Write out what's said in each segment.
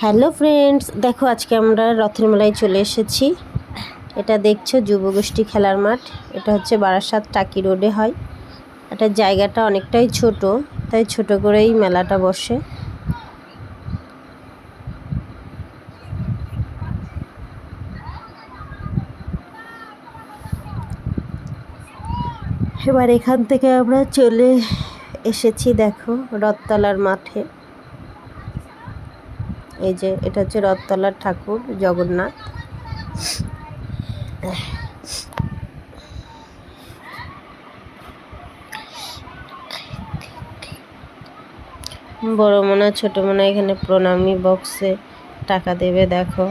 Hello friends, দেখো আজকে আমরা রথের মেলায় চলে এসেছি। এটা দেখছো যুবগোষ্ঠী খেলার মাঠ। এটা হচ্ছে বারাসাত টাকি রোডে হয়। এটা জায়গাটা অনেকটাই ছোট, তাই ছোট করেই মেলাটা বসে। এবার এখান থেকে আমরা চলে এসেছি দেখো রথতলার মাঠে। এই যে এটা হচ্ছে রথতলার ঠাকুর জগন্নাথ। বড় মোনা ছোট মোনা এখানে প্রণামী বক্সে টাকা দেবে দেখো।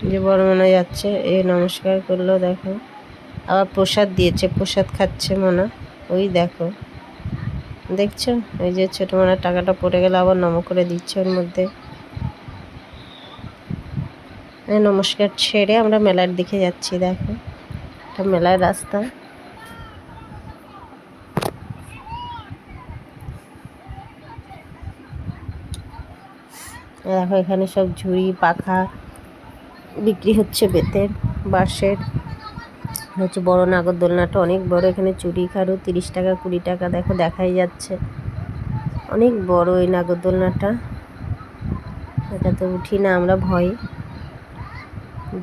যে বড় মোনা যাচ্ছে, এ নমস্কার করলো দেখো। আবার প্রসাদ দিয়েছে, প্রসাদ খাচ্ছে মোনা। ওই দেখো, দেখছো ওই যে ছোট মোনার টাকাটা পড়ে গেলে আবার নম করে দিচ্ছে ওর মধ্যে। নমস্কার ছেড়ে আমরা মেলার দিকে যাচ্ছি দেখো, এটা মেলার রাস্তা। দেখো এখানে সব ঝুড়ি পাখা বিক্রি হচ্ছে, বেতের বাঁশের। হচ্ছে বড় নাগরদোলনাটা অনেক বড়, এখানে চুড়ি খাড়ু 30 টাকা 20 টাকা দেখো দেখাই যাচ্ছে। অনেক বড় এই নাগরদোলনাটা, এটাতে উঠি না আমরা ভয়ে।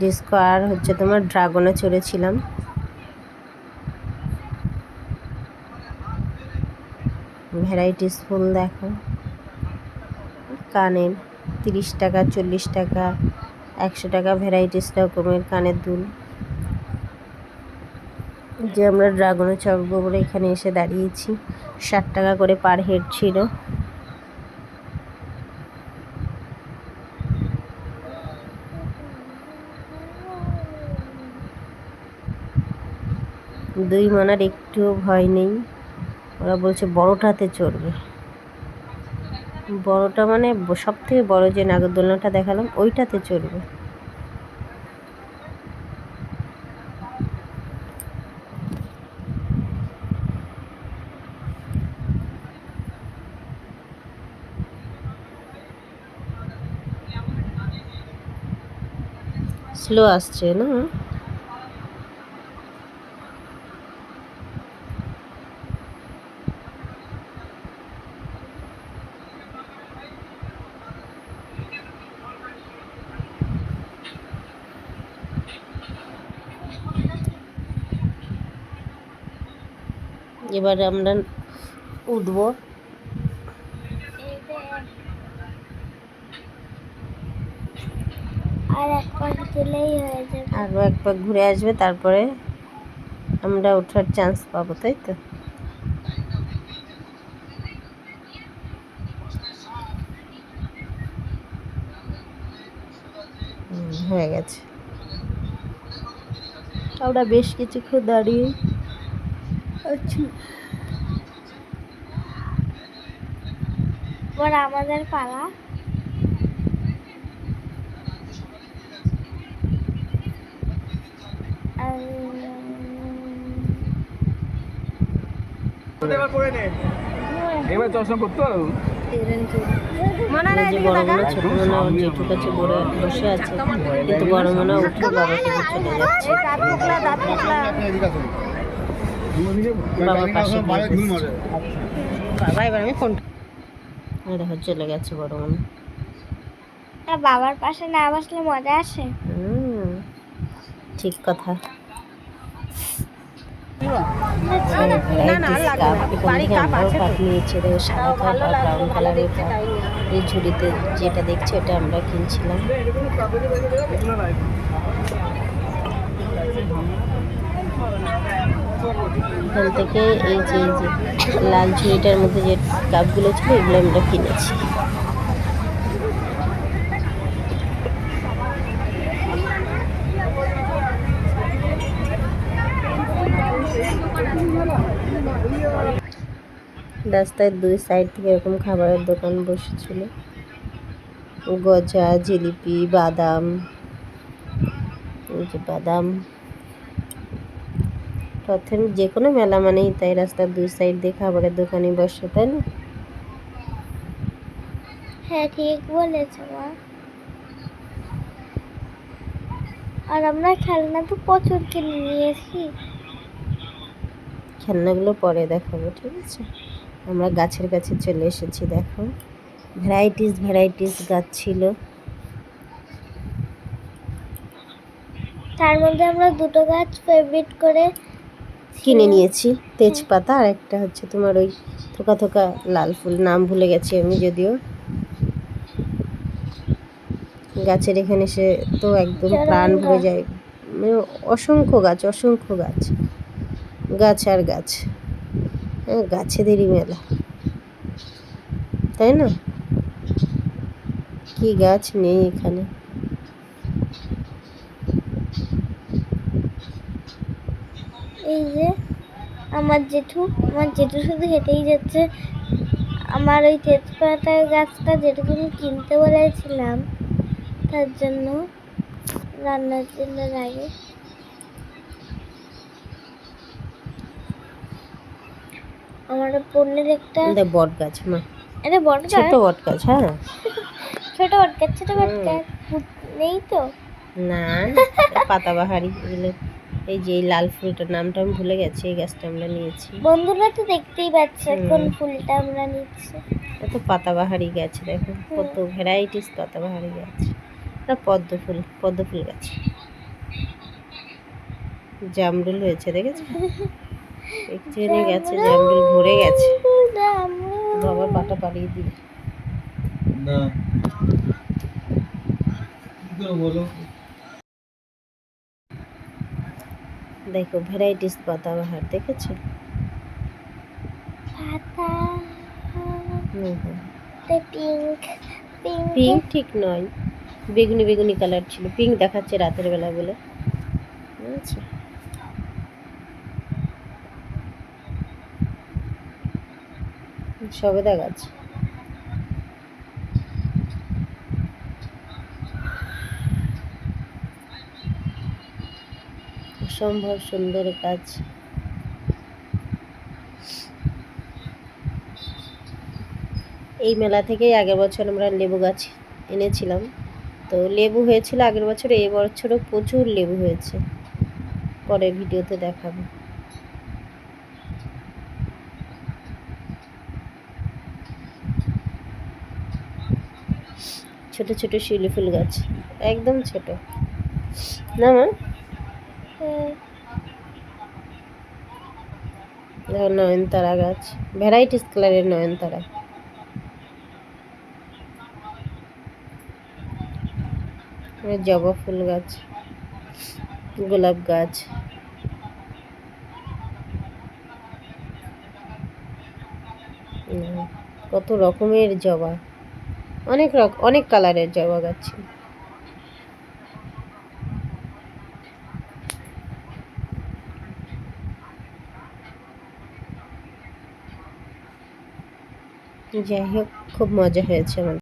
ডিস্কো আর হচ্ছে তোমার ড্রাগনে চড়েছিলাম। ভ্যারাইটিস ফুল দেখো, কানের 30 টাকা 40 টাকা 100 টাকা ভ্যারাইটিস রকমের কানের দুল। যে আমরা ড্রাগনে চড়বো বলে এখানে এসে দাঁড়িয়েছি। 60 টাকা করে পার হেড ছিল। দুই মনার একটুও ভয় নেই, ওরা বলছে বড়টাতে চড়বে। বড়টা মানে সব থেকে বড় যে নাগরদোলনাটা দেখালাম ওইটাতে চড়বে। স্লো আসছে না? এবারে আমরা উঠবো। আর এক পাক গেলেই হয়ে যাবে, আরও এক পাক ঘুরে আসবে, তারপরে আমরা ওঠার চান্স পাবো, তাই তো? হয়ে গেছে। আমরা বেশ কিছুক্ষণ দাঁড়িয়ে আছি। এবার আমাদের পালা। এবার চশমা করতে পারো। যে বড় মোনা ছোট মোনা ওর জেঠুর কাছে বসে আছে, কিন্তু বড় মোনা উঠে বাবাকে চলে যাচ্ছে। বাবা পাশে বাবা এবার আমি ফোনটা দেখো চলে গেছে বড় মোনা। বাবার পাশে না বসলে মজা আসে। ঠিক কথা। ব্রাউন কালারের কাপ, এই ঝুড়িতে যেটা দেখছি ওটা আমরা কিনছিলাম। এখান থেকে এই যে লাল ঝুড়িটার মধ্যে যে কাপগুলো ছিল এগুলো আমরা কিনেছি। রাস্তার দুই সাইড থেকে এরকম খাবারের দোকান বসেছিল, গজা, জিলিপি, বাদাম, এই যে বাদাম। প্রথম যে কোনো মেলা মানেই তাই রাস্তার দুই সাইড দিয়ে খাবারের দোকানই বসে, তাই না? হ্যাঁ ঠিক বলেছ মা। আর আমরা খেলনা তো প্রচুর কিনে নিয়েছি। খেলনাগুলো পরে দেখাবো, ঠিক আছে? আমরা গাছের কাছে চলে এসেছি, দেখো ভ্যারাইটিস গাছ ছিল। তার মধ্যে আমরা দুটো গাছ ফেভারিট করে কিনে নিয়েছি, তেজপাতা আর একটা হচ্ছে তোমার ওই থোকা থোকা লাল ফুল, নাম ভুলে গেছি আমি যদিও। গাছের এখানে এসে তো একদম প্রাণ ভরে যায়, মানে অসংখ্য গাছ, গাছ আর গাছ। হ্যাঁ, গাছেদেরই মেলা, তাই না? কি গাছ নেই এখানে। এই যে আমার জেঠু শুধু হেঁটেই যাচ্ছে। আমার ওই তেজপাতা গাছটা যেটুকু আমি কিনতে বলেছিলাম তার জন্য, রান্নার জন্য লাগে। আমার বোনের একটা বট গাছ, মা এটা বট গাছ, ছোট বট গাছ। হ্যাঁ, ছোট বট গাছ নেই তো। না পাতাবাহারি এগুলো। এই যে এই লাল ফুলটার নামটা আমি ভুলে গেছি, এই গাছটা আমরা নিয়েছি। বন্ধুরা তো দেখতেই পাচ্ছে কোন ফুলটা আমরা নিচ্ছি। এত পাতাবাহারি গাছ, দেখো কত ভ্যারাইটিস পাতাবাহারি গাছ। এটা পদ্ম ফুল গাছ। জামরুল হয়েছে, দেখেছো? একটুখানি গাছে জামরুল ভরে গেছে। বাবার পাটা পাড়িয়ে দিল না, বলো। দেখো ভ্যারাইটিস পাতাবাহার, দেখেছো? পিঙ্ক ঠিক নয়, বেগুনি কালার ছিল, পিঙ্ক দেখাচ্ছে রাতের বেলা বলে। আচ্ছা, সবেদা গাছ। অসম্ভব সুন্দর গাছ। এই মেলা থেকেই আগের বছর আমরা লেবু গাছ এনেছিলাম, তো লেবু হয়েছিল আগের বছর, এই বছরও প্রচুর লেবু হয়েছে, পরে ভিডিওতে দেখাবো। ছোট ছোট শিউলি ফুল গাছ, একদম ছোট না মা? নয়নতারা গাছ, ভ্যারাইটিস কালারের নয়নতারা। জবা ফুল গাছ, গোলাপ গাছ, কত রকমের জবা, অনেক কালারের জবা গাছ ছিল। যাই হোক, খুব মজা হয়েছে আমাদের।